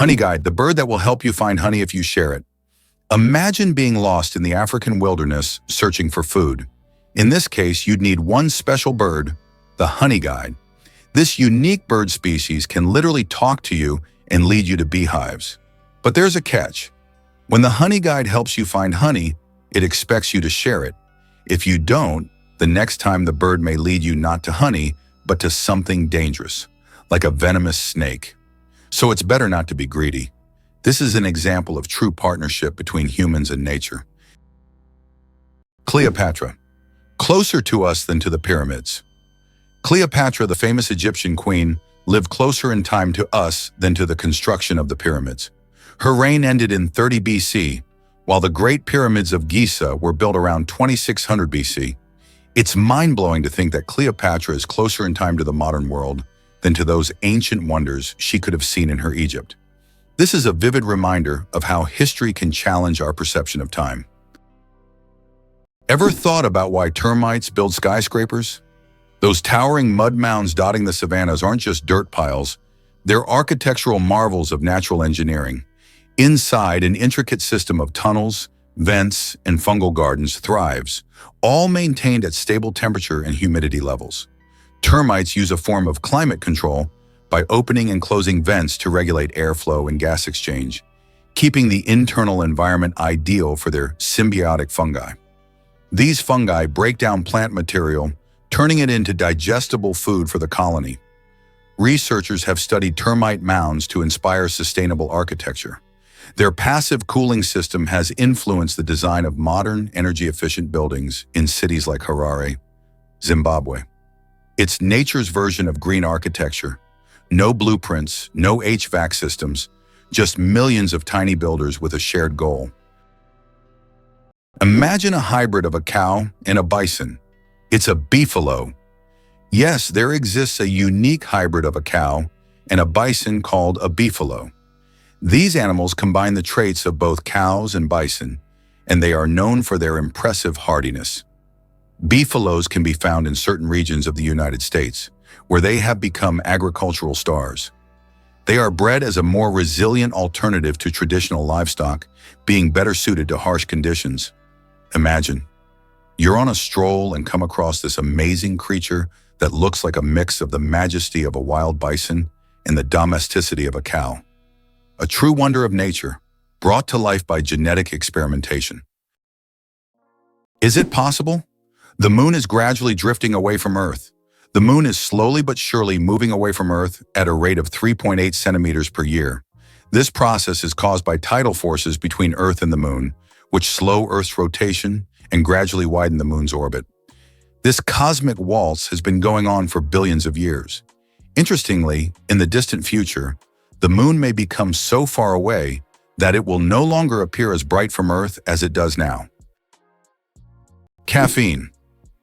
Honey Guide, the bird that will help you find honey if you share it. Imagine being lost in the African wilderness searching for food. In this case, you'd need one special bird, the honey guide. This unique bird species can literally talk to you and lead you to beehives. But there's a catch. When the honey guide helps you find honey, it expects you to share it. If you don't, the next time the bird may lead you not to honey, but to something dangerous, like a venomous snake. So it's better not to be greedy. This is an example of true partnership between humans and nature. Cleopatra. Closer to us than to the pyramids. Cleopatra, the famous Egyptian queen, lived closer in time to us than to the construction of the pyramids. Her reign ended in 30 BC, while the Great Pyramids of Giza were built around 2600 BC. It's mind-blowing to think that Cleopatra is closer in time to the modern world than to those ancient wonders she could have seen in her Egypt. This is a vivid reminder of how history can challenge our perception of time. Ever thought about why termites build skyscrapers? Those towering mud mounds dotting the savannas aren't just dirt piles, they're architectural marvels of natural engineering. Inside, an intricate system of tunnels, vents, and fungal gardens thrives, all maintained at stable temperature and humidity levels. Termites use a form of climate control by opening and closing vents to regulate airflow and gas exchange, keeping the internal environment ideal for their symbiotic fungi. These fungi break down plant material, turning it into digestible food for the colony. Researchers have studied termite mounds to inspire sustainable architecture. Their passive cooling system has influenced the design of modern, energy-efficient buildings in cities like Harare, Zimbabwe. It's nature's version of green architecture. No blueprints, no HVAC systems, just millions of tiny builders with a shared goal. Imagine a hybrid of a cow and a bison. It's a beefalo. Yes, there exists a unique hybrid of a cow and a bison called a beefalo. These animals combine the traits of both cows and bison, and they are known for their impressive hardiness. Beefalos can be found in certain regions of the United States, where they have become agricultural stars. They are bred as a more resilient alternative to traditional livestock, being better suited to harsh conditions. Imagine, you're on a stroll and come across this amazing creature that looks like a mix of the majesty of a wild bison and the domesticity of a cow. A true wonder of nature, brought to life by genetic experimentation. Is it possible? The moon is gradually drifting away from Earth. The moon is slowly but surely moving away from Earth at a rate of 3.8 centimeters per year. This process is caused by tidal forces between Earth and the moon, which slow Earth's rotation and gradually widen the moon's orbit. This cosmic waltz has been going on for billions of years. Interestingly, in the distant future, the moon may become so far away that it will no longer appear as bright from Earth as it does now. Caffeine.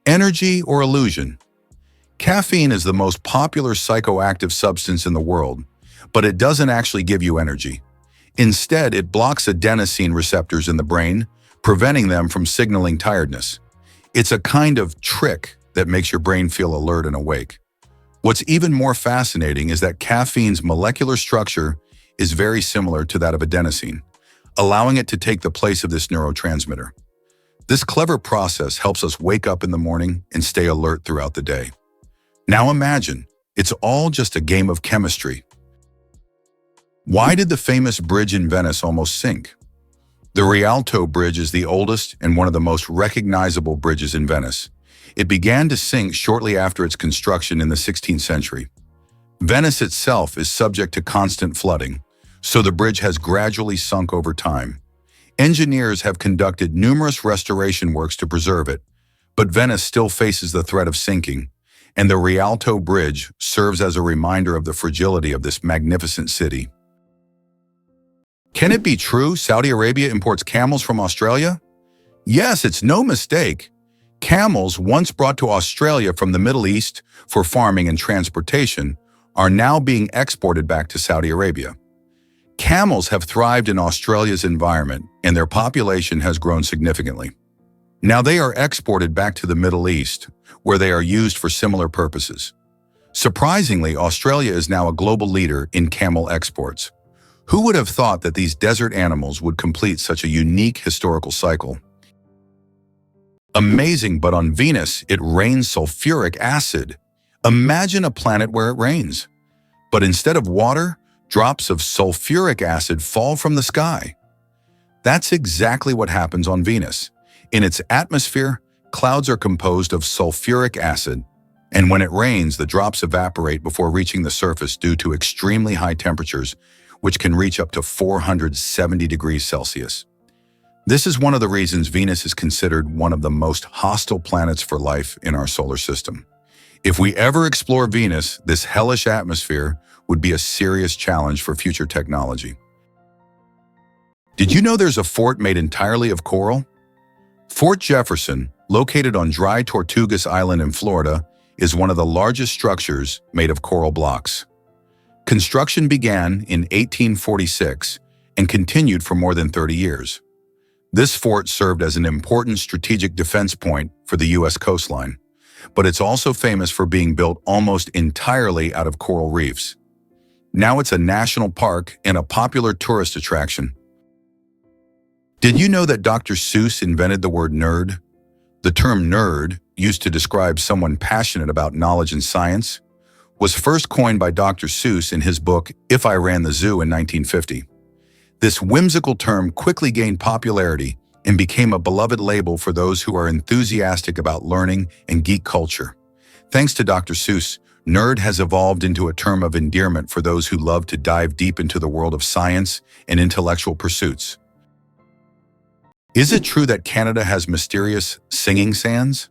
Energy or illusion? Caffeine is the most popular psychoactive substance in the world, but it doesn't actually give you energy. Instead, it blocks adenosine receptors in the brain, preventing them from signaling tiredness. It's a kind of trick that makes your brain feel alert and awake. What's even more fascinating is that caffeine's molecular structure is very similar to that of adenosine, allowing it to take the place of this neurotransmitter. This clever process helps us wake up in the morning and stay alert throughout the day. Now imagine, it's all just a game of chemistry. Why did the famous bridge in Venice almost sink? The Rialto Bridge is the oldest and one of the most recognizable bridges in Venice. It began to sink shortly after its construction in the 16th century. Venice itself is subject to constant flooding, so the bridge has gradually sunk over time. Engineers have conducted numerous restoration works to preserve it, but Venice still faces the threat of sinking, and the Rialto Bridge serves as a reminder of the fragility of this magnificent city. Can it be true Saudi Arabia imports camels from Australia? Yes, it's no mistake. Camels, once brought to Australia from the Middle East for farming and transportation, are now being exported back to Saudi Arabia. Camels have thrived in Australia's environment, and their population has grown significantly. Now they are exported back to the Middle East, where they are used for similar purposes. Surprisingly, Australia is now a global leader in camel exports. Who would have thought that these desert animals would complete such a unique historical cycle? Amazing, but on Venus, it rains sulfuric acid. Imagine a planet where it rains. But instead of water, drops of sulfuric acid fall from the sky. That's exactly what happens on Venus. In its atmosphere, clouds are composed of sulfuric acid, and when it rains, the drops evaporate before reaching the surface due to extremely high temperatures, which can reach up to 470 degrees Celsius. This is one of the reasons Venus is considered one of the most hostile planets for life in our solar system. If we ever explore Venus, this hellish atmosphere would be a serious challenge for future technology. Did you know there's a fort made entirely of coral? Fort Jefferson, located on dry Tortugas Island in Florida, is one of the largest structures made of coral blocks. Construction began in 1846 and continued for more than 30 years. This fort served as an important strategic defense point for the U.S. coastline, but it's also famous for being built almost entirely out of coral reefs. Now it's a national park and a popular tourist attraction. Did you know that Dr. Seuss invented the word nerd? The term nerd, used to describe someone passionate about knowledge and science, was first coined by Dr. Seuss in his book If I Ran the Zoo in 1950. This whimsical term quickly gained popularity and became a beloved label for those who are enthusiastic about learning and geek culture. Thanks to Dr. Seuss, nerd has evolved into a term of endearment for those who love to dive deep into the world of science and intellectual pursuits. Is it true that Canada has mysterious singing sands?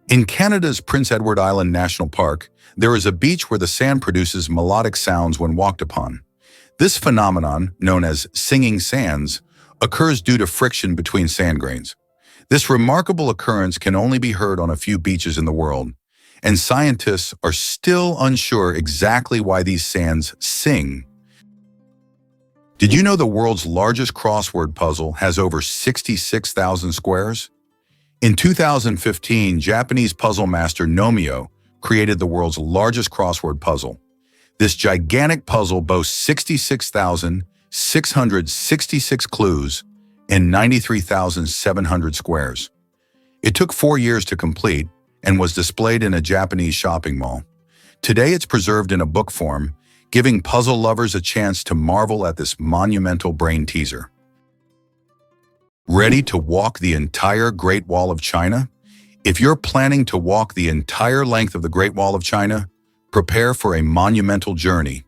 In Canada's Prince Edward Island National Park, there is a beach where the sand produces melodic sounds when walked upon. This phenomenon, known as singing sands, occurs due to friction between sand grains. This remarkable occurrence can only be heard on a few beaches in the world, and scientists are still unsure exactly why these sands sing. Did you know the world's largest crossword puzzle has over 66,000 squares? In 2015, Japanese puzzle master Nomio created the world's largest crossword puzzle. This gigantic puzzle boasts 66,666 clues and 93,700 squares. It took 4 years to complete and was displayed in a Japanese shopping mall. Today it's preserved in a book form, giving puzzle lovers a chance to marvel at this monumental brain teaser. Ready to walk the entire Great Wall of China? If you're planning to walk the entire length of the Great Wall of China, prepare for a monumental journey.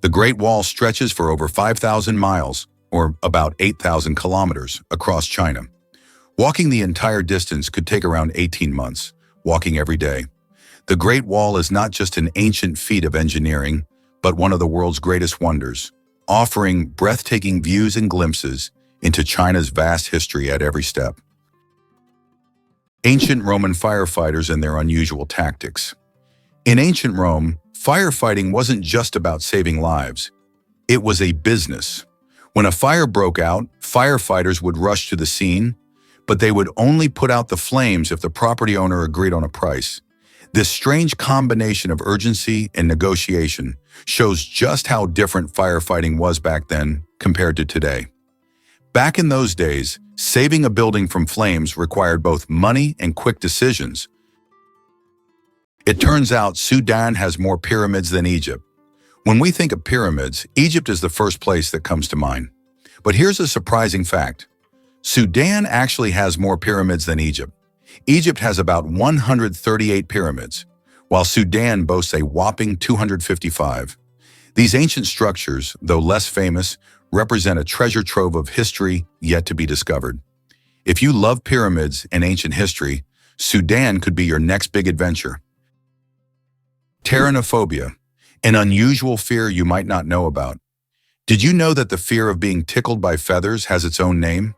The Great Wall stretches for over 5,000 miles, or about 8,000 kilometers, across China. Walking the entire distance could take around 18 months, walking every day. The Great Wall is not just an ancient feat of engineering, but one of the world's greatest wonders, offering breathtaking views and glimpses into China's vast history at every step. Ancient Roman firefighters and their unusual tactics. In ancient Rome, firefighting wasn't just about saving lives. It was a business. When a fire broke out, firefighters would rush to the scene, but they would only put out the flames if the property owner agreed on a price. This strange combination of urgency and negotiation shows just how different firefighting was back then compared to today. Back in those days, saving a building from flames required both money and quick decisions. It turns out Sudan has more pyramids than Egypt. When we think of pyramids, Egypt is the first place that comes to mind. But here's a surprising fact. Sudan actually has more pyramids than Egypt. Egypt has about 138 pyramids, while Sudan boasts a whopping 255. These ancient structures, though less famous, represent a treasure trove of history yet to be discovered. If you love pyramids and ancient history, Sudan could be your next big adventure. Pteronophobia, an unusual fear you might not know about. Did you know that the fear of being tickled by feathers has its own name?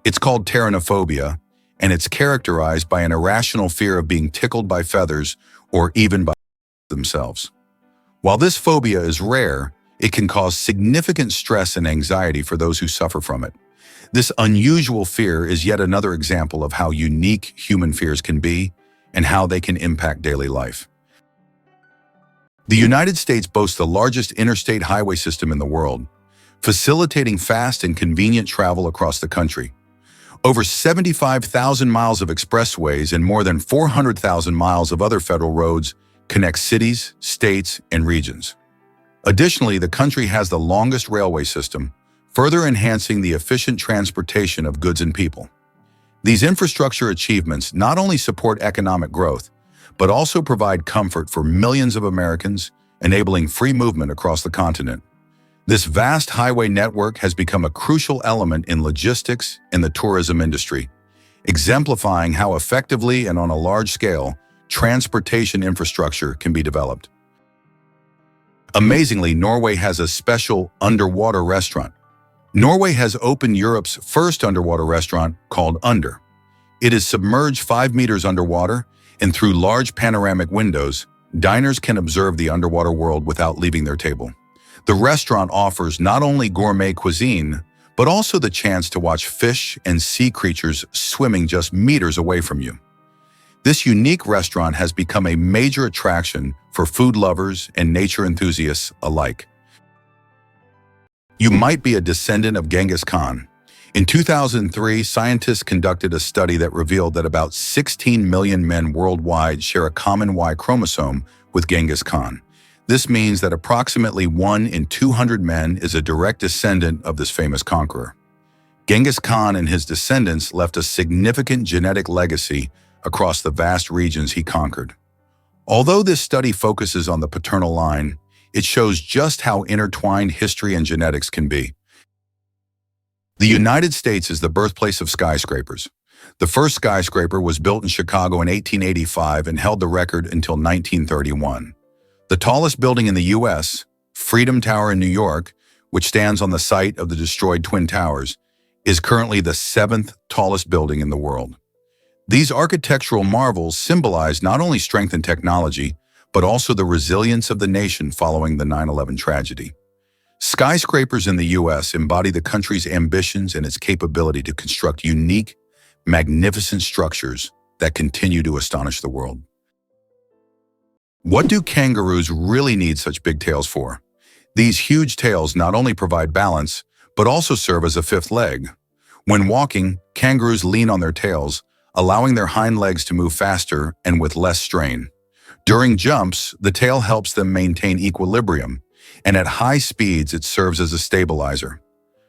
It's called pteronophobia, and it's characterized by an irrational fear of being tickled by feathers or even by themselves. While this phobia is rare, it can cause significant stress and anxiety for those who suffer from it. This unusual fear is yet another example of how unique human fears can be and how they can impact daily life. The United States boasts the largest interstate highway system in the world. facilitating fast and convenient travel across the country. Over 75,000 miles of expressways and more than 400,000 miles of other federal roads connect cities, states, and regions. Additionally, the country has the longest railway system, further enhancing the efficient transportation of goods and people. These infrastructure achievements not only support economic growth, but also provide comfort for millions of Americans, enabling free movement across the continent. This vast highway network has become a crucial element in logistics and the tourism industry, exemplifying how effectively and on a large scale transportation infrastructure can be developed. Amazingly, Norway has a special underwater restaurant. Norway has opened Europe's first underwater restaurant called Under. It is submerged 5 meters underwater, and through large panoramic windows, diners can observe the underwater world without leaving their table. The restaurant offers not only gourmet cuisine, but also the chance to watch fish and sea creatures swimming just meters away from you. This unique restaurant has become a major attraction for food lovers and nature enthusiasts alike. You might be a descendant of Genghis Khan. In 2003, scientists conducted a study that revealed that about 16 million men worldwide share a common Y chromosome with Genghis Khan. This means that approximately 1 in 200 men is a direct descendant of this famous conqueror. Genghis Khan and his descendants left a significant genetic legacy across the vast regions he conquered. Although this study focuses on the paternal line, it shows just how intertwined history and genetics can be. The United States is the birthplace of skyscrapers. The first skyscraper was built in Chicago in 1885 and held the record until 1931. The tallest building in the U.S., Freedom Tower in New York, which stands on the site of the destroyed Twin Towers, is currently the 7th tallest building in the world. These architectural marvels symbolize not only strength and technology, but also the resilience of the nation following the 9/11 tragedy. Skyscrapers in the U.S. embody the country's ambitions and its capability to construct unique, magnificent structures that continue to astonish the world. What do kangaroos really need such big tails for? These huge tails not only provide balance, but also serve as a fifth leg. When walking, kangaroos lean on their tails, allowing their hind legs to move faster and with less strain. During jumps, the tail helps them maintain equilibrium, and at high speeds it serves as a stabilizer.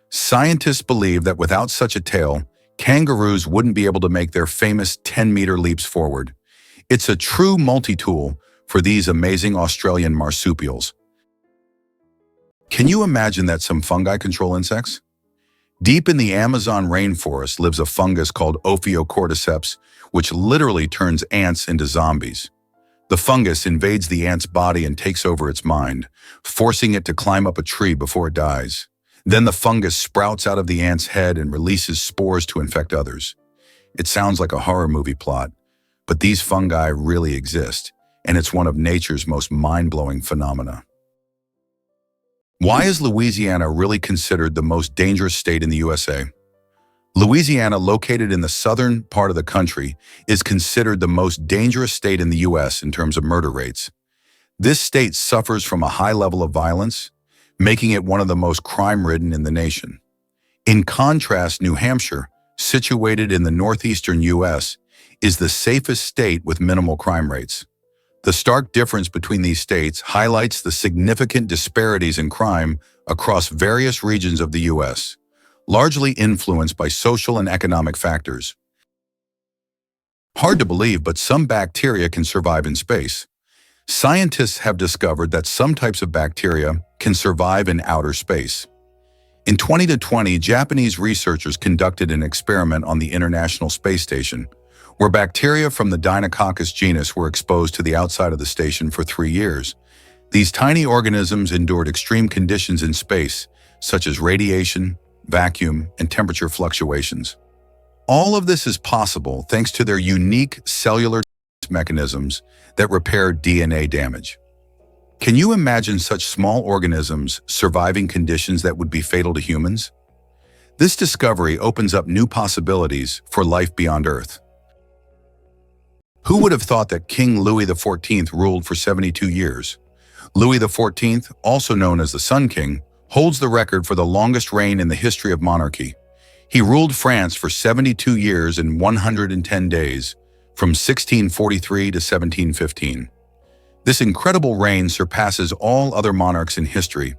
Scientists believe that without such a tail, kangaroos wouldn't be able to make their famous 10-meter leaps forward. It's a true multi-tool for these amazing Australian marsupials. Can you imagine that some fungi control insects? Deep in the Amazon rainforest lives a fungus called Ophiocordyceps, which literally turns ants into zombies. The fungus invades the ant's body and takes over its mind, forcing it to climb up a tree before it dies. Then the fungus sprouts out of the ant's head and releases spores to infect others. It sounds like a horror movie plot, but these fungi really exist, and it's one of nature's most mind-blowing phenomena. Why is Louisiana really considered the most dangerous state in the USA? Louisiana, located in the southern part of the country, is considered the most dangerous state in the U.S. in terms of murder rates. This state suffers from a high level of violence, making it one of the most crime-ridden in the nation. In contrast, New Hampshire, situated in the northeastern U.S., is the safest state with minimal crime rates. The stark difference between these states highlights the significant disparities in crime across various regions of the U.S., largely influenced by social and economic factors. Hard to believe, but some bacteria can survive in space. Scientists have discovered that some types of bacteria can survive in outer space. In 2020, Japanese researchers conducted an experiment on the International Space Station, where bacteria from the Deinococcus genus were exposed to the outside of the station for 3 years. These tiny organisms endured extreme conditions in space, such as radiation, vacuum, and temperature fluctuations. All of this is possible thanks to their unique cellular mechanisms that repair DNA damage. Can you imagine such small organisms surviving conditions that would be fatal to humans? This discovery opens up new possibilities for life beyond Earth. Who would have thought that King Louis XIV ruled for 72 years? Louis XIV, also known as the Sun King, holds the record for the longest reign in the history of monarchy. He ruled France for 72 years and 110 days, from 1643 to 1715. This incredible reign surpasses all other monarchs in history.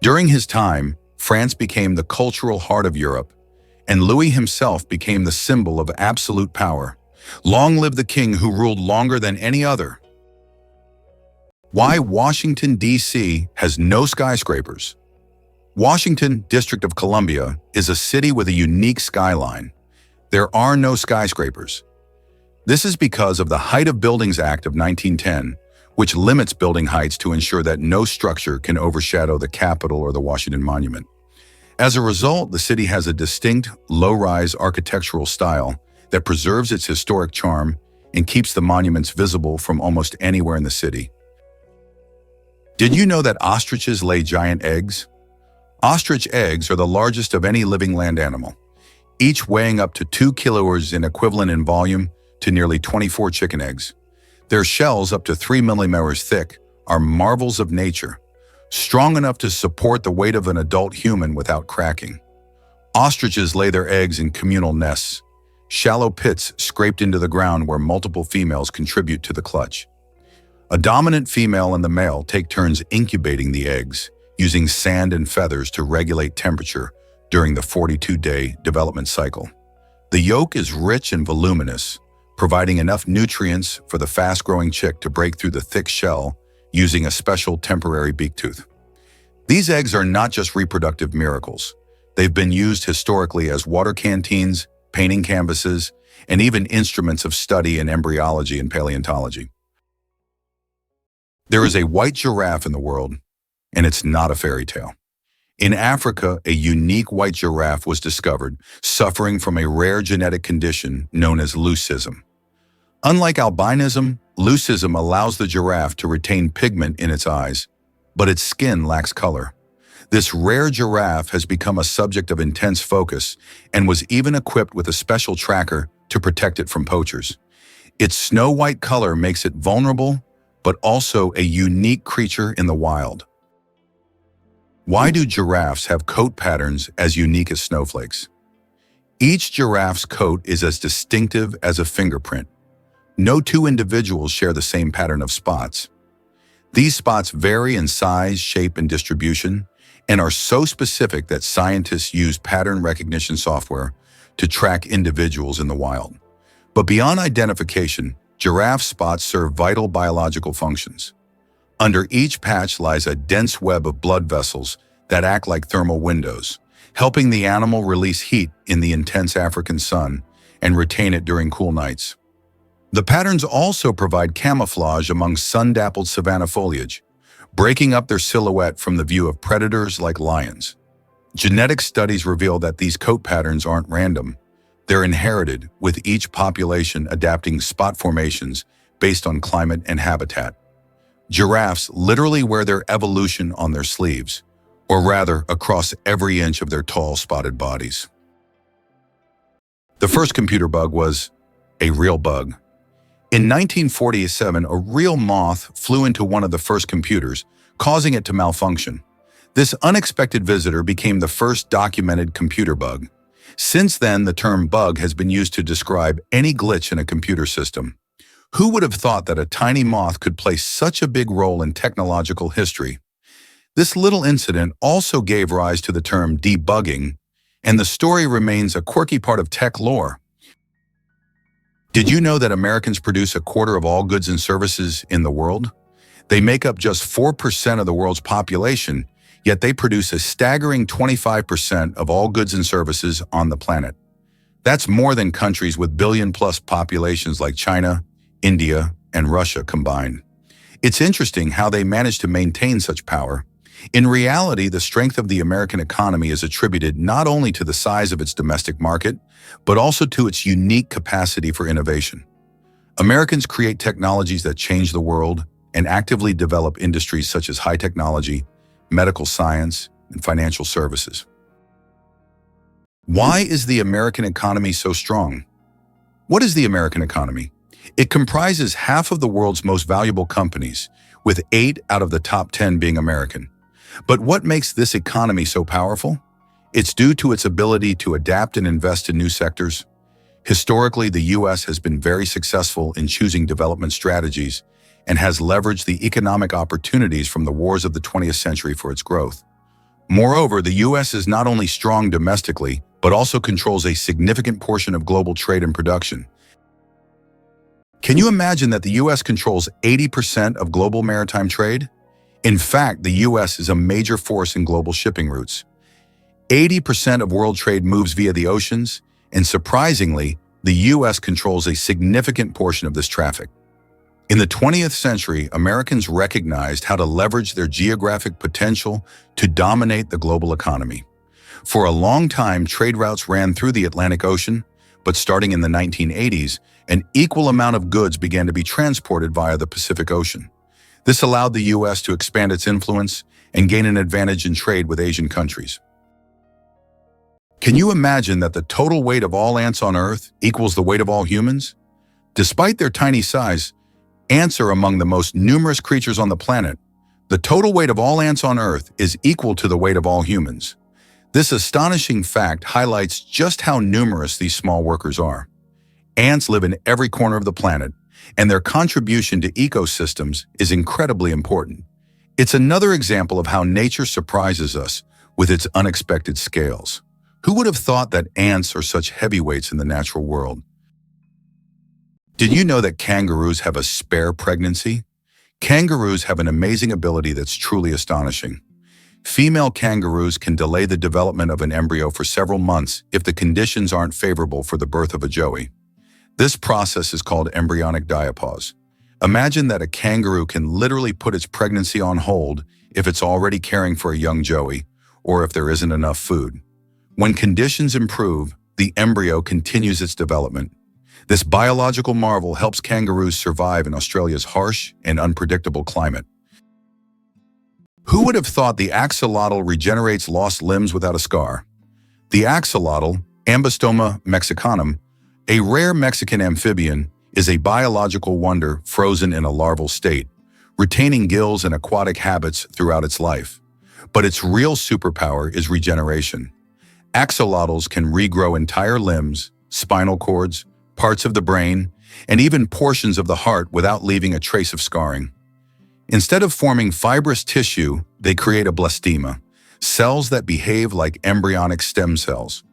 During his time, France became the cultural heart of Europe, and Louis himself became the symbol of absolute power. Long live the king who ruled longer than any other. Why Washington, D.C. has no skyscrapers. Washington, District of Columbia, is a city with a unique skyline. There are no skyscrapers. This is because of the Height of Buildings Act of 1910, which limits building heights to ensure that no structure can overshadow the Capitol or the Washington Monument. As a result, the city has a distinct, low-rise architectural style that preserves its historic charm and keeps the monuments visible from almost anywhere in the city. Did you know that ostriches lay giant eggs? Ostrich eggs are the largest of any living land animal, each weighing up to 2 kilos in equivalent in volume to nearly 24 chicken eggs. Their shells, up to 3 millimeters thick, are marvels of nature, strong enough to support the weight of an adult human without cracking. Ostriches lay their eggs in communal nests, shallow pits scraped into the ground where multiple females contribute to the clutch. A dominant female and the male take turns incubating the eggs, using sand and feathers to regulate temperature during the 42-day development cycle. The yolk is rich and voluminous, providing enough nutrients for the fast-growing chick to break through the thick shell using a special temporary beak tooth. These eggs are not just reproductive miracles. They've been used historically as water canteens, painting canvases, and even instruments of study in embryology and paleontology. There is a white giraffe in the world, and it's not a fairy tale. In Africa, a unique white giraffe was discovered, suffering from a rare genetic condition known as leucism. Unlike albinism, leucism allows the giraffe to retain pigment in its eyes, but its skin lacks color. This rare giraffe has become a subject of intense focus and was even equipped with a special tracker to protect it from poachers. Its snow-white color makes it vulnerable, but also a unique creature in the wild. Why do giraffes have coat patterns as unique as snowflakes? Each giraffe's coat is as distinctive as a fingerprint. No two individuals share the same pattern of spots. These spots vary in size, shape, and distribution, and are so specific that scientists use pattern recognition software to track individuals in the wild. But beyond identification, giraffe spots serve vital biological functions. Under each patch lies a dense web of blood vessels that act like thermal windows, helping the animal release heat in the intense African sun and retain it during cool nights. The patterns also provide camouflage among sun-dappled savanna foliage, breaking up their silhouette from the view of predators like lions. Genetic studies reveal that these coat patterns aren't random. They're inherited, with each population adapting spot formations based on climate and habitat. Giraffes literally wear their evolution on their sleeves, or rather across every inch of their tall, spotted bodies. The first computer bug was a real bug. In 1947, a real moth flew into one of the first computers, causing it to malfunction. This unexpected visitor became the first documented computer bug. Since then, the term bug has been used to describe any glitch in a computer system. Who would have thought that a tiny moth could play such a big role in technological history? This little incident also gave rise to the term debugging, and the story remains a quirky part of tech lore. Did you know that Americans produce a quarter of all goods and services in the world? They make up just 4% of the world's population, yet they produce a staggering 25% of all goods and services on the planet. That's more than countries with billion-plus populations like China, India, and Russia combined. It's interesting how they manage to maintain such power. In reality, the strength of the American economy is attributed not only to the size of its domestic market, but also to its unique capacity for innovation. Americans create technologies that change the world and actively develop industries such as high technology, medical science, and financial services. Why is the American economy so strong? What is the American economy? It comprises half of the world's most valuable companies, with 8 out of the top 10 being American. But what makes this economy so powerful? It's due to its ability to adapt and invest in new sectors. Historically, the U.S. has been very successful in choosing development strategies and has leveraged the economic opportunities from the wars of the 20th century for its growth. Moreover, the U.S. is not only strong domestically, but also controls a significant portion of global trade and production. Can you imagine that the U.S. controls 80% of global maritime trade? In fact, the U.S. is a major force in global shipping routes. 80% of world trade moves via the oceans, and surprisingly, the U.S. controls a significant portion of this traffic. In the 20th century, Americans recognized how to leverage their geographic potential to dominate the global economy. For a long time, trade routes ran through the Atlantic Ocean, but starting in the 1980s, an equal amount of goods began to be transported via the Pacific Ocean. This allowed the U.S. to expand its influence and gain an advantage in trade with Asian countries. Can you imagine that the total weight of all ants on Earth equals the weight of all humans? Despite their tiny size, ants are among the most numerous creatures on the planet. The total weight of all ants on Earth is equal to the weight of all humans. This astonishing fact highlights just how numerous these small workers are. Ants live in every corner of the planet, and their contribution to ecosystems is incredibly important. It's another example of how nature surprises us with its unexpected scales. Who would have thought that ants are such heavyweights in the natural world? Did you know that kangaroos have a spare pregnancy? Kangaroos have an amazing ability that's truly astonishing. Female kangaroos can delay the development of an embryo for several months if the conditions aren't favorable for the birth of a joey. This process is called embryonic diapause. Imagine that a kangaroo can literally put its pregnancy on hold if it's already caring for a young joey or if there isn't enough food. When conditions improve, the embryo continues its development. This biological marvel helps kangaroos survive in Australia's harsh and unpredictable climate. Who would have thought the axolotl regenerates lost limbs without a scar? The axolotl, Ambystoma mexicanum, a rare Mexican amphibian, is a biological wonder frozen in a larval state, retaining gills and aquatic habits throughout its life. But its real superpower is regeneration. Axolotls can regrow entire limbs, spinal cords, parts of the brain, and even portions of the heart without leaving a trace of scarring. Instead of forming fibrous tissue, they create a blastema, cells that behave like embryonic stem cells,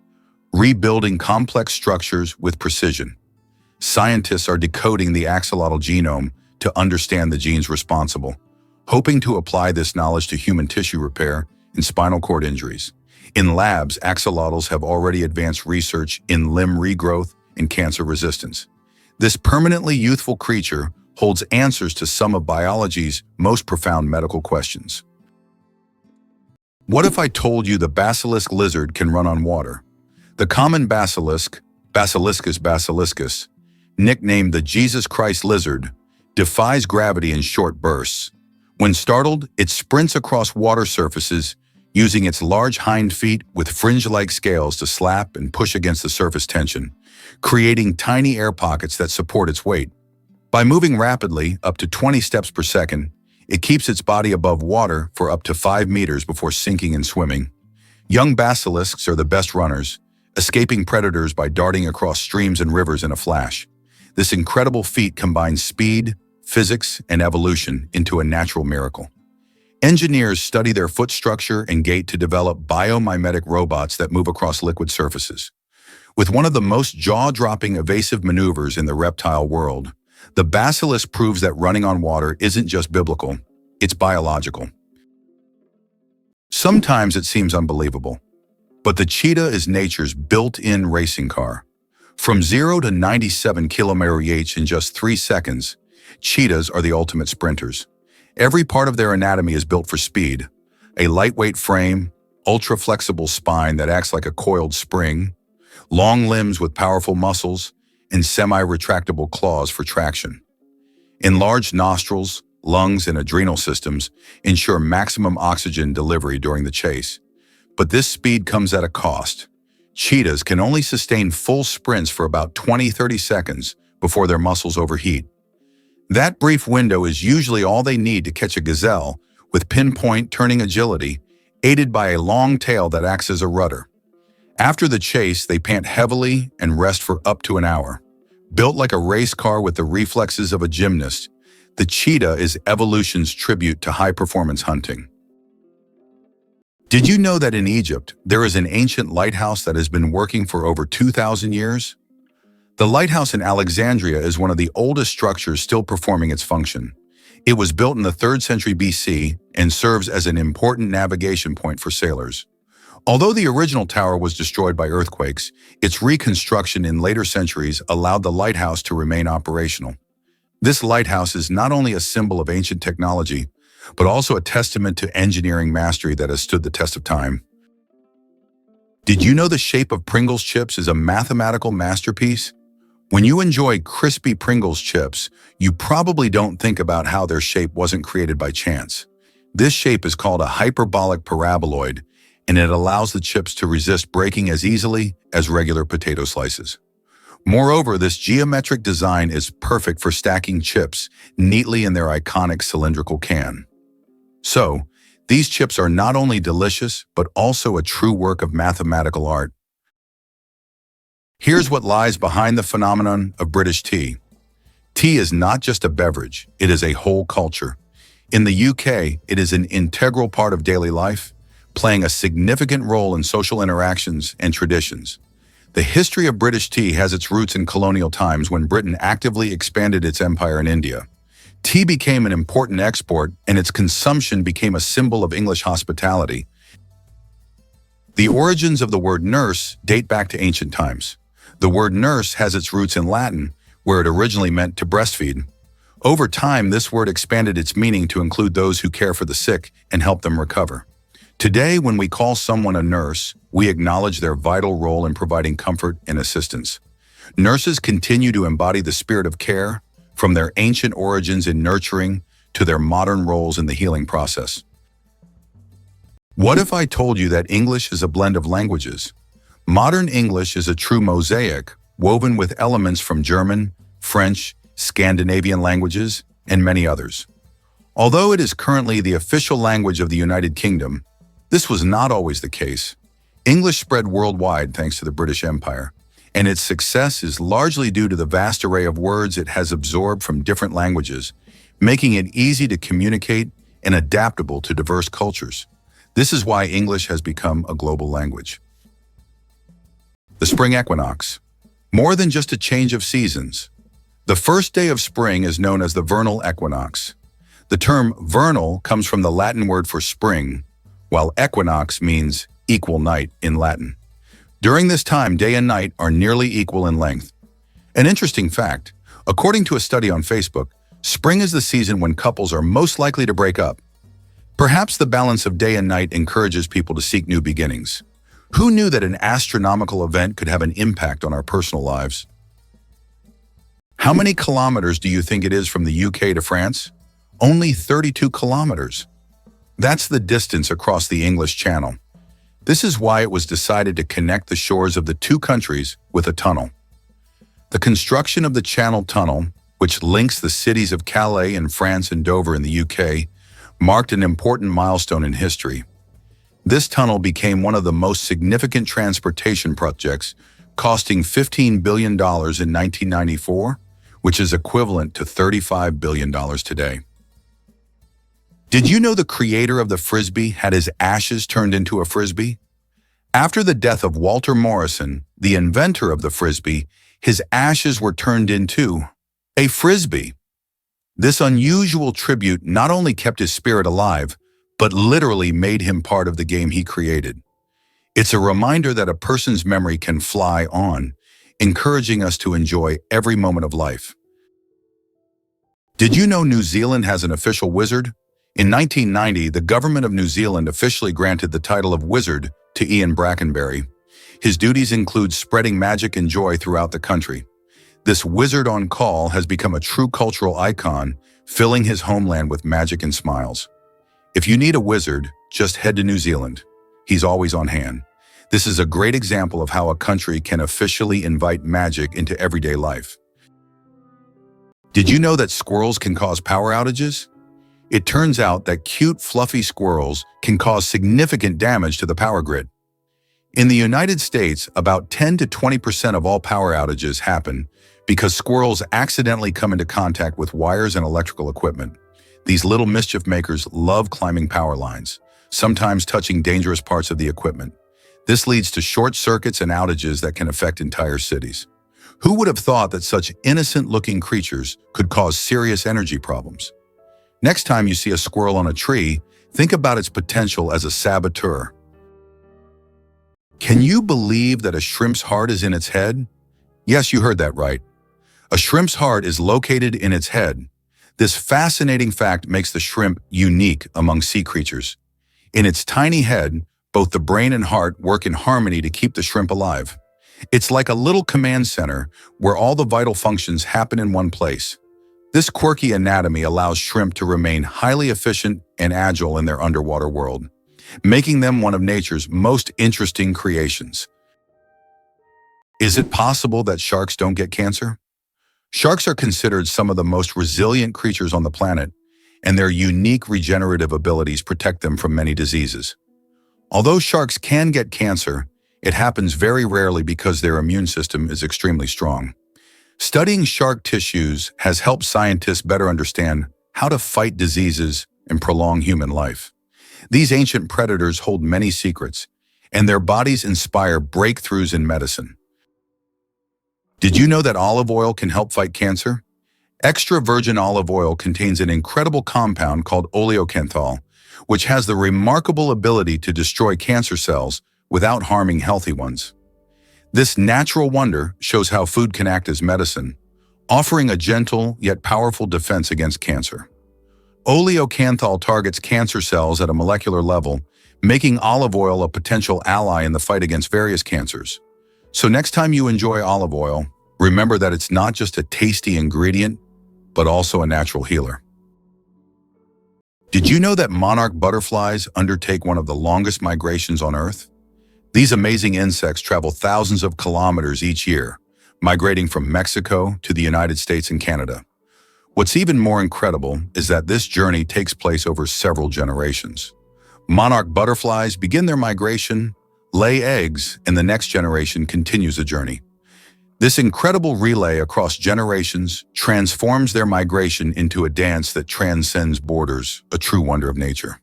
rebuilding complex structures with precision. Scientists are decoding the axolotl genome to understand the genes responsible, hoping to apply this knowledge to human tissue repair and spinal cord injuries. In labs, axolotls have already advanced research in limb regrowth and cancer resistance. This permanently youthful creature holds answers to some of biology's most profound medical questions. What if I told you the basilisk lizard can run on water? The common basilisk, Basiliscus basiliscus, nicknamed the Jesus Christ lizard, defies gravity in short bursts. When startled, it sprints across water surfaces, using its large hind feet with fringe-like scales to slap and push against the surface tension, creating tiny air pockets that support its weight. By moving rapidly, up to 20 steps per second, it keeps its body above water for up to 5 meters before sinking and swimming. Young basilisks are the best runners, escaping predators by darting across streams and rivers in a flash. This incredible feat combines speed, physics, and evolution into a natural miracle. Engineers study their foot structure and gait to develop biomimetic robots that move across liquid surfaces. With one of the most jaw-dropping evasive maneuvers in the reptile world, the basilisk proves that running on water isn't just biblical, it's biological. Sometimes it seems unbelievable, but the cheetah is nature's built-in racing car. From 0 to 97 km/h in just 3 seconds, cheetahs are the ultimate sprinters. Every part of their anatomy is built for speed. A lightweight frame, ultra-flexible spine that acts like a coiled spring, long limbs with powerful muscles, and semi-retractable claws for traction. Enlarged nostrils, lungs, and adrenal systems ensure maximum oxygen delivery during the chase. But this speed comes at a cost. Cheetahs can only sustain full sprints for about 20-30 seconds before their muscles overheat. That brief window is usually all they need to catch a gazelle with pinpoint turning agility, aided by a long tail that acts as a rudder. After the chase, they pant heavily and rest for up to an hour. Built like a race car with the reflexes of a gymnast, the cheetah is evolution's tribute to high-performance hunting. Did you know that in Egypt, there is an ancient lighthouse that has been working for over 2,000 years? The lighthouse in Alexandria is one of the oldest structures still performing its function. It was built in the 3rd century BC and serves as an important navigation point for sailors. Although the original tower was destroyed by earthquakes, its reconstruction in later centuries allowed the lighthouse to remain operational. This lighthouse is not only a symbol of ancient technology, but also a testament to engineering mastery that has stood the test of time. Did you know the shape of Pringles chips is a mathematical masterpiece? When you enjoy crispy Pringles chips, you probably don't think about how their shape wasn't created by chance. This shape is called a hyperbolic paraboloid, and it allows the chips to resist breaking as easily as regular potato slices. Moreover, this geometric design is perfect for stacking chips neatly in their iconic cylindrical can. So, these chips are not only delicious, but also a true work of mathematical art. Here's what lies behind the phenomenon of British tea. Tea is not just a beverage, it is a whole culture. In the UK, it is an integral part of daily life, playing a significant role in social interactions and traditions. The history of British tea has its roots in colonial times when Britain actively expanded its empire in India. Tea became an important export, and its consumption became a symbol of English hospitality. The origins of the word nurse date back to ancient times. The word nurse has its roots in Latin, where it originally meant to breastfeed. Over time, this word expanded its meaning to include those who care for the sick and help them recover. Today, when we call someone a nurse, we acknowledge their vital role in providing comfort and assistance. Nurses continue to embody the spirit of care, from their ancient origins in nurturing to their modern roles in the healing process. What if I told you that English is a blend of languages? Modern English is a true mosaic, woven with elements from German, French, Scandinavian languages, and many others. Although it is currently the official language of the United Kingdom, this was not always the case. English spread worldwide thanks to the British Empire, and its success is largely due to the vast array of words it has absorbed from different languages, making it easy to communicate and adaptable to diverse cultures. This is why English has become a global language. The spring equinox. More than just a change of seasons. The first day of spring is known as the vernal equinox. The term vernal comes from the Latin word for spring, while equinox means equal night in Latin. During this time, day and night are nearly equal in length. An interesting fact, according to a study on Facebook, spring is the season when couples are most likely to break up. Perhaps the balance of day and night encourages people to seek new beginnings. Who knew that an astronomical event could have an impact on our personal lives? How many kilometers do you think it is from the UK to France? Only 32 kilometers. That's the distance across the English Channel. This is why it was decided to connect the shores of the two countries with a tunnel. The construction of the Channel Tunnel, which links the cities of Calais in France and Dover in the UK, marked an important milestone in history. This tunnel became one of the most significant transportation projects, costing $15 billion in 1994, which is equivalent to $35 billion today. Did you know the creator of the Frisbee had his ashes turned into a Frisbee? After the death of Walter Morrison, the inventor of the Frisbee, his ashes were turned into a Frisbee. This unusual tribute not only kept his spirit alive, but literally made him part of the game he created. It's a reminder that a person's memory can fly on, encouraging us to enjoy every moment of life. Did you know New Zealand has an official wizard? In 1990, the government of New Zealand officially granted the title of wizard to Ian Brackenbury. His duties include spreading magic and joy throughout the country. This wizard on call has become a true cultural icon, filling his homeland with magic and smiles. If you need a wizard, just head to New Zealand. He's always on hand. This is a great example of how a country can officially invite magic into everyday life. Did you know that squirrels can cause power outages? It turns out that cute, fluffy squirrels can cause significant damage to the power grid. In the United States, about 10 to 20% of all power outages happen because squirrels accidentally come into contact with wires and electrical equipment. These little mischief makers love climbing power lines, sometimes touching dangerous parts of the equipment. This leads to short circuits and outages that can affect entire cities. Who would have thought that such innocent-looking creatures could cause serious energy problems? Next time you see a squirrel on a tree, think about its potential as a saboteur. Can you believe that a shrimp's heart is in its head? Yes, you heard that right. A shrimp's heart is located in its head. This fascinating fact makes the shrimp unique among sea creatures. In its tiny head, both the brain and heart work in harmony to keep the shrimp alive. It's like a little command center where all the vital functions happen in one place. This quirky anatomy allows shrimp to remain highly efficient and agile in their underwater world, making them one of nature's most interesting creations. Is it possible that sharks don't get cancer? Sharks are considered some of the most resilient creatures on the planet, and their unique regenerative abilities protect them from many diseases. Although sharks can get cancer, it happens very rarely because their immune system is extremely strong. Studying shark tissues has helped scientists better understand how to fight diseases and prolong human life. These ancient predators hold many secrets, and their bodies inspire breakthroughs in medicine. Did you know that olive oil can help fight cancer? Extra virgin olive oil contains an incredible compound called oleocanthal, which has the remarkable ability to destroy cancer cells without harming healthy ones. This natural wonder shows how food can act as medicine, offering a gentle yet powerful defense against cancer. Oleocanthal targets cancer cells at a molecular level, making olive oil a potential ally in the fight against various cancers. So next time you enjoy olive oil, remember that it's not just a tasty ingredient, but also a natural healer. Did you know that monarch butterflies undertake one of the longest migrations on Earth? These amazing insects travel thousands of kilometers each year, migrating from Mexico to the United States and Canada. What's even more incredible is that this journey takes place over several generations. Monarch butterflies begin their migration, lay eggs, and the next generation continues the journey. This incredible relay across generations transforms their migration into a dance that transcends borders, a true wonder of nature.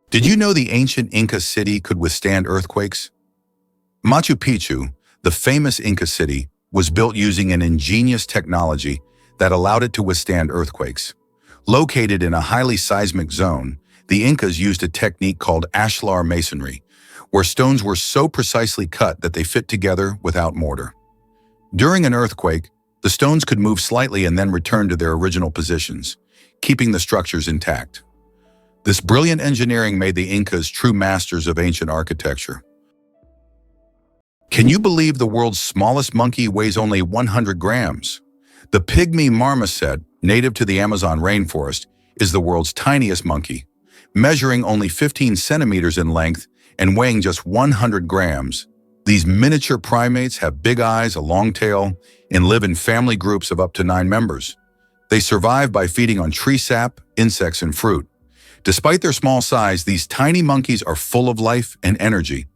Did you know the ancient Inca city could withstand earthquakes? Machu Picchu, the famous Inca city, was built using an ingenious technology that allowed it to withstand earthquakes. Located in a highly seismic zone, the Incas used a technique called ashlar masonry, where stones were so precisely cut that they fit together without mortar. During an earthquake, the stones could move slightly and then return to their original positions, keeping the structures intact. This brilliant engineering made the Incas true masters of ancient architecture. Can you believe the world's smallest monkey weighs only 100 grams? The pygmy marmoset, native to the Amazon rainforest, is the world's tiniest monkey, measuring only 15 centimeters in length and weighing just 100 grams. These miniature primates have big eyes, a long tail, and live in family groups of up to 9 members. They survive by feeding on tree sap, insects, and fruit. Despite their small size, these tiny monkeys are full of life and energy.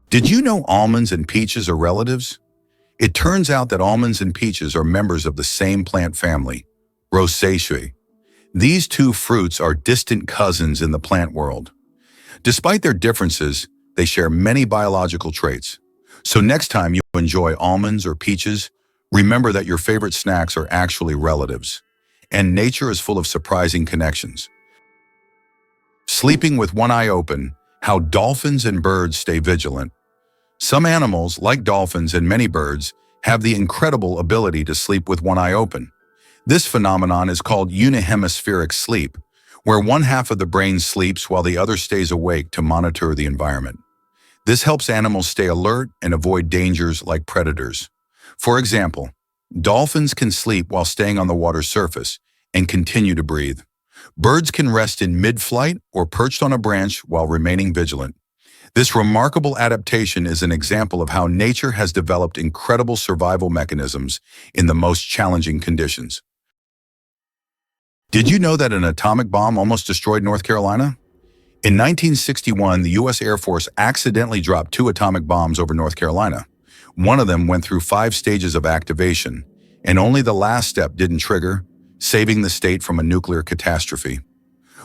Did you know almonds and peaches are relatives? It turns out that almonds and peaches are members of the same plant family, Rosaceae. These two fruits are distant cousins in the plant world. Despite their differences, they share many biological traits. So next time you enjoy almonds or peaches, remember that your favorite snacks are actually relatives, and nature is full of surprising connections. Sleeping with one eye open, how dolphins and birds stay vigilant. Some animals, like dolphins and many birds, have the incredible ability to sleep with one eye open. This phenomenon is called unihemispheric sleep, where one half of the brain sleeps while the other stays awake to monitor the environment. This helps animals stay alert and avoid dangers like predators. For example, dolphins can sleep while staying on the water's surface and continue to breathe. Birds can rest in mid-flight or perched on a branch while remaining vigilant. This remarkable adaptation is an example of how nature has developed incredible survival mechanisms in the most challenging conditions. Did you know that an atomic bomb almost destroyed North Carolina? In 1961, the U.S. Air Force accidentally dropped 2 atomic bombs over North Carolina. One of them went through 5 stages of activation, and only the last step didn't trigger, saving the state from a nuclear catastrophe.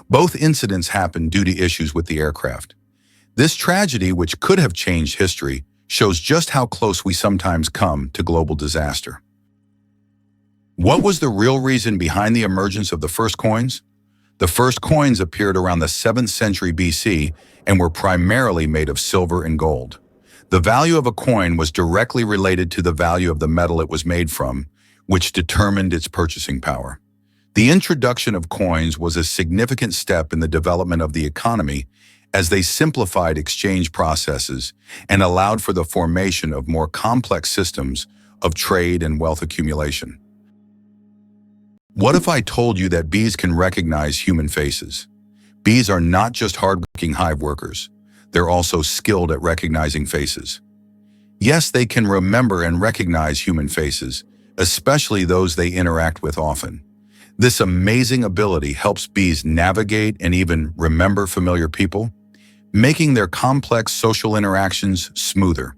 Both incidents happened due to issues with the aircraft. This tragedy, which could have changed history, shows just how close we sometimes come to global disaster. What was the real reason behind the emergence of the first coins? The first coins appeared around the 7th century BC and were primarily made of silver and gold. The value of a coin was directly related to the value of the metal it was made from, which determined its purchasing power. The introduction of coins was a significant step in the development of the economy as they simplified exchange processes and allowed for the formation of more complex systems of trade and wealth accumulation. What if I told you that bees can recognize human faces? Bees are not just hardworking hive workers. They're also skilled at recognizing faces. Yes, they can remember and recognize human faces, especially those they interact with often. This amazing ability helps bees navigate and even remember familiar people, making their complex social interactions smoother.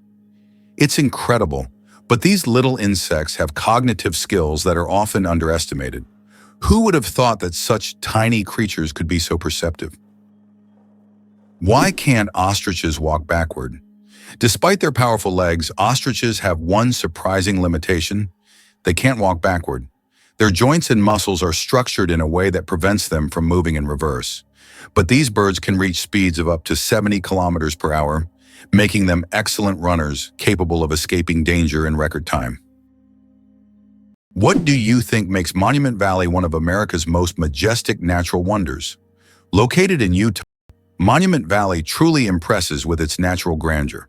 It's incredible, but these little insects have cognitive skills that are often underestimated. Who would have thought that such tiny creatures could be so perceptive? Why can't ostriches walk backward? Despite their powerful legs, ostriches have one surprising limitation: they can't walk backward. Their joints and muscles are structured in a way that prevents them from moving in reverse. But these birds can reach speeds of up to 70 kilometers per hour, making them excellent runners capable of escaping danger in record time. What do you think makes Monument Valley one of America's most majestic natural wonders? Located in Utah, Monument Valley truly impresses with its natural grandeur.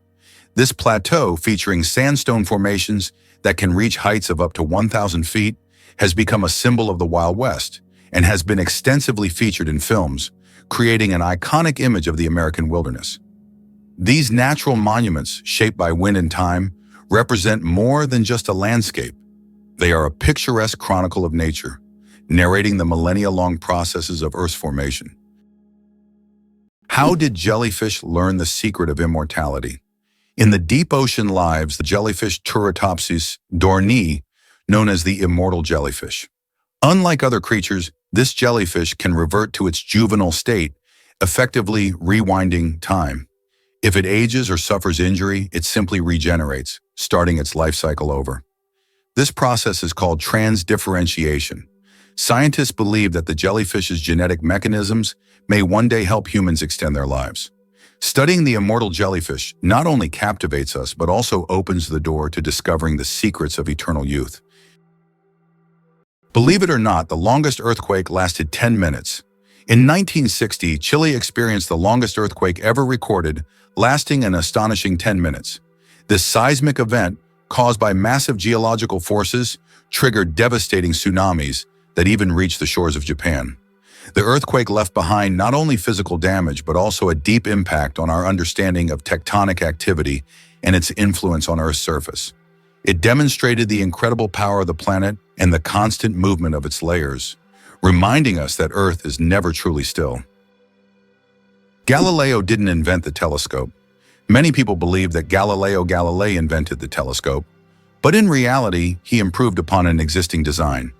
This plateau, featuring sandstone formations that can reach heights of up to 1,000 feet, has become a symbol of the Wild West and has been extensively featured in films, creating an iconic image of the American wilderness. These natural monuments, shaped by wind and time, represent more than just a landscape. They are a picturesque chronicle of nature, narrating the millennia-long processes of Earth's formation. How did jellyfish learn the secret of immortality? In the deep ocean lives the jellyfish Turritopsis dohrnii, known as the immortal jellyfish. Unlike other creatures, this jellyfish can revert to its juvenile state, effectively rewinding time. If it ages or suffers injury, it simply regenerates, starting its life cycle over. This process is called transdifferentiation. Scientists believe that the jellyfish's genetic mechanisms may one day help humans extend their lives. Studying the immortal jellyfish not only captivates us, but also opens the door to discovering the secrets of eternal youth. Believe it or not, the longest earthquake lasted 10 minutes. In 1960, Chile experienced the longest earthquake ever recorded, lasting an astonishing 10 minutes. This seismic event, caused by massive geological forces, triggered devastating tsunamis that even reached the shores of Japan. The earthquake left behind not only physical damage, but also a deep impact on our understanding of tectonic activity and its influence on Earth's surface. It demonstrated the incredible power of the planet and the constant movement of its layers, reminding us that Earth is never truly still. Galileo didn't invent the telescope. Many people believe that Galileo Galilei invented the telescope, but in reality, he improved upon an existing design.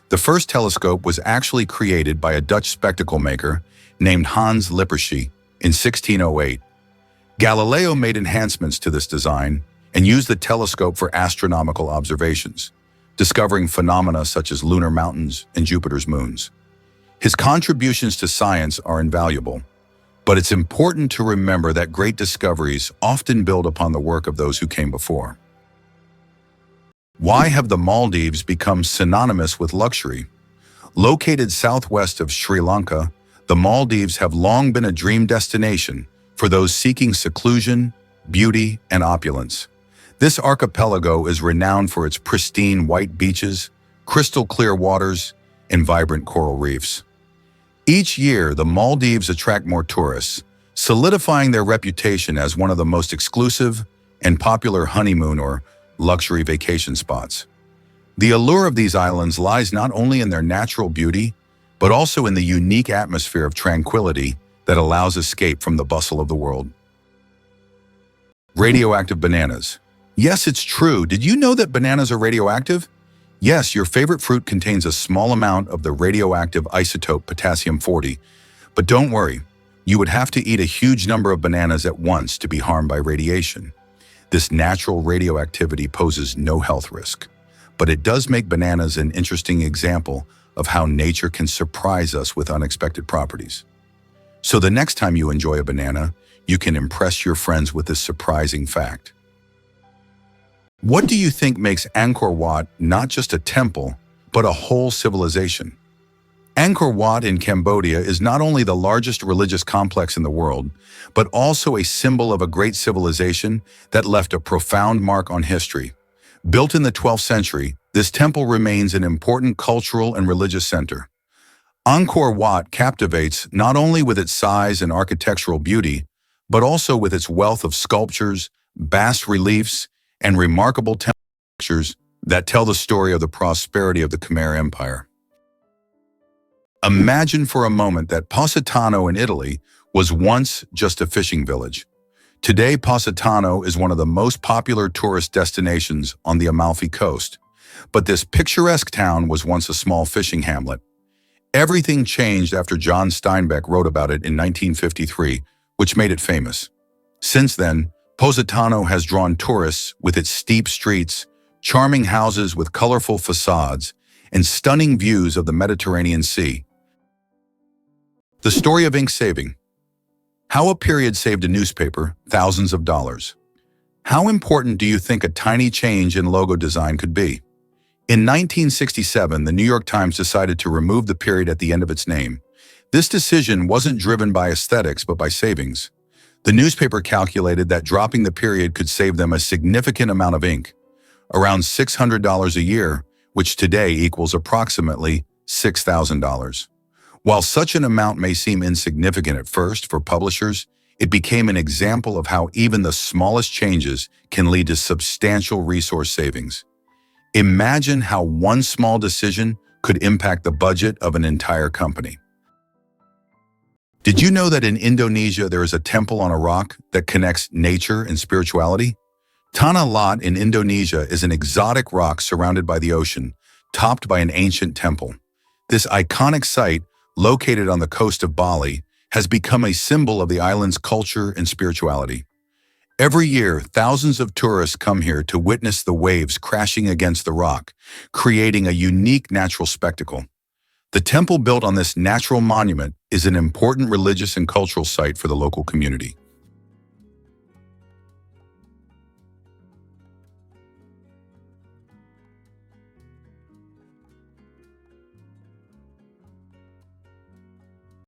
The first telescope was actually created by a Dutch spectacle maker named Hans Lippershey in 1608. Galileo made enhancements to this design and used the telescope for astronomical observations, discovering phenomena such as lunar mountains and Jupiter's moons. His contributions to science are invaluable, but it's important to remember that great discoveries often build upon the work of those who came before. Why have the Maldives become synonymous with luxury? Located southwest of Sri Lanka, the Maldives have long been a dream destination for those seeking seclusion, beauty, and opulence. This archipelago is renowned for its pristine white beaches, crystal clear waters, and vibrant coral reefs. Each year, the Maldives attract more tourists, solidifying their reputation as one of the most exclusive and popular honeymoon or luxury vacation spots. The allure of these islands lies not only in their natural beauty, but also in the unique atmosphere of tranquility that allows escape from the bustle of the world. Radioactive bananas. Yes, it's true. Did you know that bananas are radioactive? Yes, your favorite fruit contains a small amount of the radioactive isotope potassium-40. But don't worry, you would have to eat a huge number of bananas at once to be harmed by radiation. This natural radioactivity poses no health risk, but it does make bananas an interesting example of how nature can surprise us with unexpected properties. So the next time you enjoy a banana, you can impress your friends with this surprising fact. What do you think makes Angkor Wat not just a temple, but a whole civilization? Angkor Wat in Cambodia is not only the largest religious complex in the world, but also a symbol of a great civilization that left a profound mark on history. Built in the 12th century, this temple remains an important cultural and religious center. Angkor Wat captivates not only with its size and architectural beauty, but also with its wealth of sculptures, bas-reliefs, and remarkable temple structures that tell the story of the prosperity of the Khmer Empire. Imagine for a moment that Positano in Italy was once just a fishing village. Today, Positano is one of the most popular tourist destinations on the Amalfi Coast. But this picturesque town was once a small fishing hamlet. Everything changed after John Steinbeck wrote about it in 1953, which made it famous. Since then, Positano has drawn tourists with its steep streets, charming houses with colorful facades, and stunning views of the Mediterranean Sea. The story of ink saving. How a period saved a newspaper thousands of dollars. How important do you think a tiny change in logo design could be? In 1967, the New York Times decided to remove the period at the end of its name. This decision wasn't driven by aesthetics, but by savings. The newspaper calculated that dropping the period could save them a significant amount of ink, around $600 a year, which today equals approximately $6,000. While such an amount may seem insignificant at first for publishers, it became an example of how even the smallest changes can lead to substantial resource savings. Imagine how one small decision could impact the budget of an entire company. Did you know that in Indonesia there is a temple on a rock that connects nature and spirituality? Tanah Lot in Indonesia is an exotic rock surrounded by the ocean, topped by an ancient temple. This iconic site, located on the coast of Bali, has become a symbol of the island's culture and spirituality. Every year, thousands of tourists come here to witness the waves crashing against the rock, creating a unique natural spectacle. The temple built on this natural monument is an important religious and cultural site for the local community.